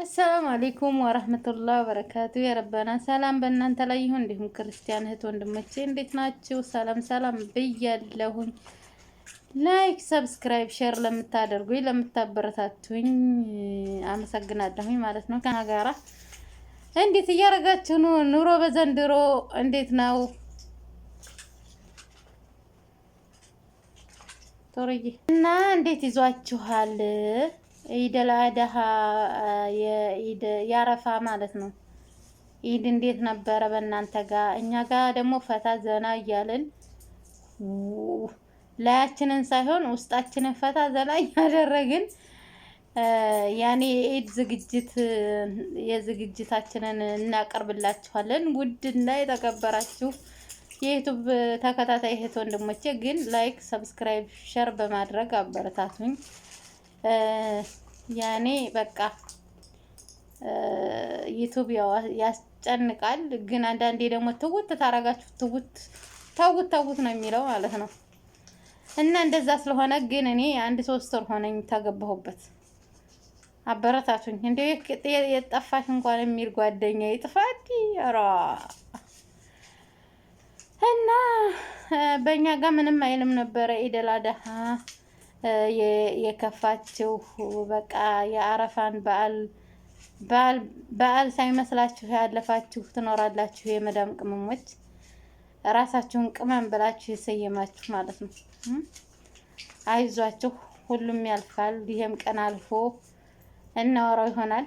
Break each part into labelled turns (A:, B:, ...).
A: አሰላሙ አለይኩም ወራህመቱላሂ ወበረካቱ። የረበና ሰላም በእናንተ ላይ ይሁን። እንዲሁም ክርስቲያን እህት ወንድሞቼ እንዴት ናችሁ? ሰላም ሰላም ብያለሁኝ። ላይክ፣ ሰብስክራይብ፣ ሼር ለምታደርጉኝ ለምታበረታቱኝ አመሰግናለሁኝ ማለት ነው። ከሀገራ እንዴት እያደረጋችሁ ነው? ኑሮ በዘንድሮ እንዴት ነው? ቶርዬ እና እንዴት ይዟችኋል? ኢደል አድሃ የኢድ ያረፋ ማለት ነው። ኢድ እንዴት ነበረ በእናንተ ጋር? እኛ ጋር ደግሞ ፈታ ዘና እያልን ላያችንን ሳይሆን ውስጣችንን ፈታ ዘና እያደረግን ያኔ የኢድ የዝግጅታችንን እናቀርብላችኋለን። ውድና የተከበራችሁ የዩቲዩብ ተከታታይ እህት ወንድሞቼ ግን ላይክ፣ ሰብስክራይብ፣ ሸር በማድረግ አበረታቱኝ። ያኔ በቃ ዩቲዩብ ያስጨንቃል፣ ግን አንዳንዴ ደግሞ ትውት ታረጋችሁ ተውት ነው የሚለው ማለት ነው። እና እንደዛ ስለሆነ ግን እኔ 1-3 ወር ሆነኝ ተገባሁበት። አበረታቱኝ። እንዴ የጠፋሽ እንኳን የሚል ጓደኛ ይጥፋት ራ እና በእኛ ጋር ምንም አይልም ነበረ። ኢደል አድሃ የከፋችሁ በቃ የአረፋን በዓል ሳይመስላችሁ ያለፋችሁ ትኖራላችሁ። የመዳም ቅመሞች ራሳችሁን ቅመም ብላችሁ የሰየማችሁ ማለት ነው። አይዟችሁ፣ ሁሉም ያልፋል። ይሄም ቀን አልፎ እናወራው ይሆናል።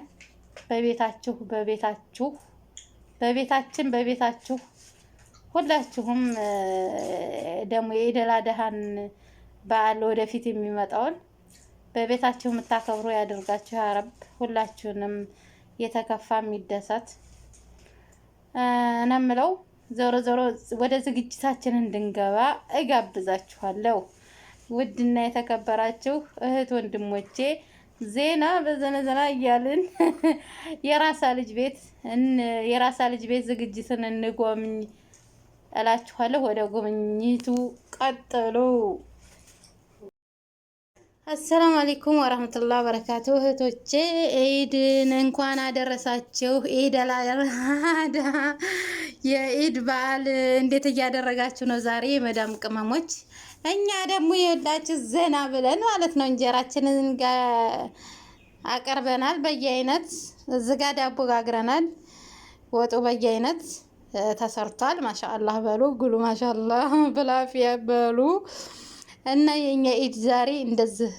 A: በቤታችን ሁላችሁም ደግሞ የኢደል አድሃን በዓል ወደፊት የሚመጣውን በቤታችሁ የምታከብሩ ያደርጋችሁ ያ ረብ። ሁላችሁንም የተከፋ የሚደሰት ነው የምለው። ዞሮ ዞሮ ወደ ዝግጅታችን እንድንገባ እጋብዛችኋለሁ። ውድና የተከበራችሁ እህት ወንድሞቼ ዜና በዘነዘና እያልን የራሳ ልጅ ቤት ዝግጅትን እንጎብኝ እላችኋለሁ። ወደ ጎብኝቱ ቀጥሉ። አሰላሙ አለይኩም ወራህመቱላሂ ወበረካቱ። እህቶቼ ኢድን እንኳን አደረሳችሁ። ኢደል አድሃ የኢድ በዓል እንዴት እያደረጋችሁ ነው? ዛሬ የመዳም ቅመሞች እኛ ደግሞ የላችሁ ዘና ብለን ማለት ነው። እንጀራችንን አቀርበናል በየአይነት። እዚህ ጋ ዳቦ ጋግረናል። ወጡ በየአይነት ተሰርቷል። ማሻአላህ በሉ ጉሉ፣ ማሻአላህ ብላፊያ በሉ። እና የኛ ኢድ ዛሬ እንደዚህ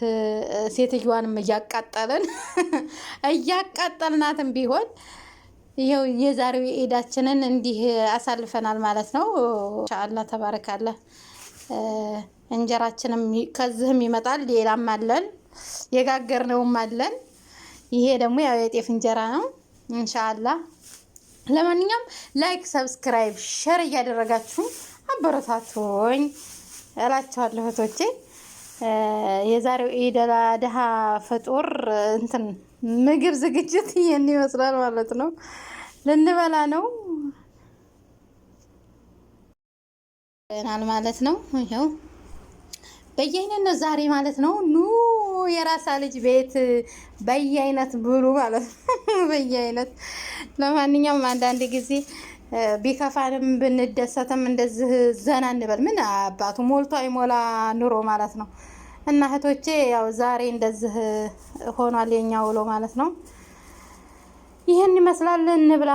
A: ሴትዮዋንም እያቃጠልናትም ቢሆን ይሄው የዛሬው ኢዳችንን እንዲህ አሳልፈናል ማለት ነው። ኢንሻአላህ ተባረካላ። እንጀራችንም ከዚህም ይመጣል፣ ሌላም አለን፣ የጋገርነውም አለን። ይሄ ደግሞ ያው የጤፍ እንጀራ ነው ኢንሻአላህ። ለማንኛውም ላይክ፣ ሰብስክራይብ፣ ሼር እያደረጋችሁ አበረታቱኝ እላችኋለሁ እህቶቼ። የዛሬው ኢደል አድሃ ፍጡር ምግብ ዝግጅት ይሄን ይመስላል ማለት ነው። ልንበላ ነው ማለት ነው። ይሄው በየአይነት ነው ዛሬ ማለት ነው። ኑ የራሳ ልጅ ቤት በየአይነት ብሉ ማለት ነው። በየአይነት ለማንኛውም አንዳንድ ጊዜ ቢከፋንም ብንደሰትም እንደዚህ ዘና እንበል። ምን አባቱ ሞልቶ አይሞላ ኑሮ ማለት ነው። እና እህቶቼ ያው ዛሬ እንደዚህ ሆኗል የኛ ውሎ ማለት ነው። ይሄን ይመስላል። እንብላ።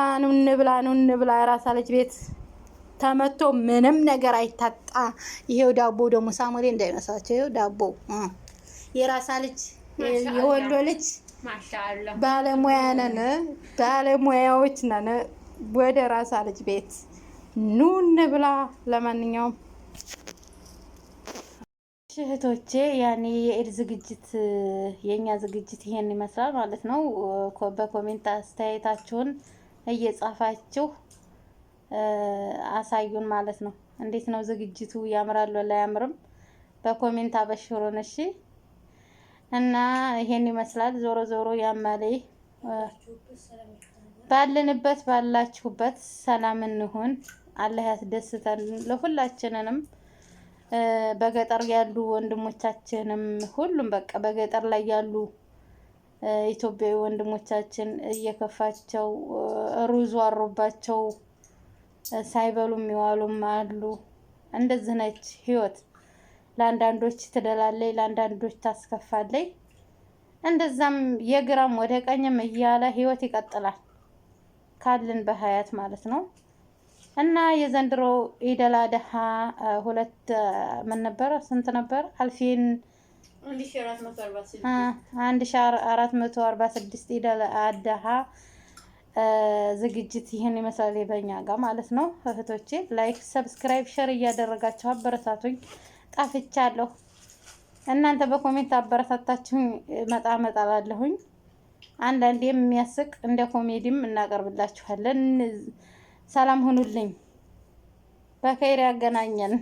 A: የራሳ ልጅ ቤት ተመቶ ምንም ነገር አይታጣ። ይሄው ዳቦ ደግሞ ሳሙሬ እንዳይመስላችሁ። ይሄው ዳቦ የራሳ ልጅ የወሎ ልጅ ማሻአላህ ባለሙያዎች ነን። ወደ ራሳ ልጅ ቤት ኑ እንብላ። ለማንኛውም እህቶቼ ያኔ የኢድ ዝግጅት የኛ ዝግጅት ይሄን ይመስላል ማለት ነው። በኮሜንት አስተያየታችሁን እየጻፋችሁ አሳዩን ማለት ነው። እንዴት ነው ዝግጅቱ? ያምራል ወላ አያምርም? በኮሜንት አበሽሩን እሺ። እና ይሄን ይመስላል። ዞሮ ዞሮ ያማለ ባለንበት ባላችሁበት ሰላም እንሁን። አላህ ያስደስተን ለሁላችንንም። በገጠር ያሉ ወንድሞቻችንም ሁሉም በቃ በገጠር ላይ ያሉ ኢትዮጵያዊ ወንድሞቻችን እየከፋቸው ሩዙ አሮባቸው ሳይበሉ የሚዋሉም አሉ። እንደዚህ ነች ህይወት። ለአንዳንዶች ትደላለች፣ ለአንዳንዶች ታስከፋለች። እንደዛም የግራም ወደ ቀኝም እያለ ህይወት ይቀጥላል ካልን በሀያት ማለት ነው። እና የዘንድሮ ኢደል አድሃ ሁለት ምን ነበረ? ስንት ነበረ? 1446 ኢደል አድሃ ዝግጅት ይህን ይመስላል በኛ ጋር ማለት ነው። እህቶቼ ላይክ፣ ሰብስክራይብ፣ ሸር እያደረጋችሁ አበረታቱኝ። ጣፍቻለሁ። እናንተ በኮሜንት አበረታታችሁኝ መጣ እላለሁኝ። አንዳንዴም የሚያስቅ እንደ ኮሜዲም እናቀርብላችኋለን። ሰላም ሁኑልኝ። በኸይር ያገናኘን።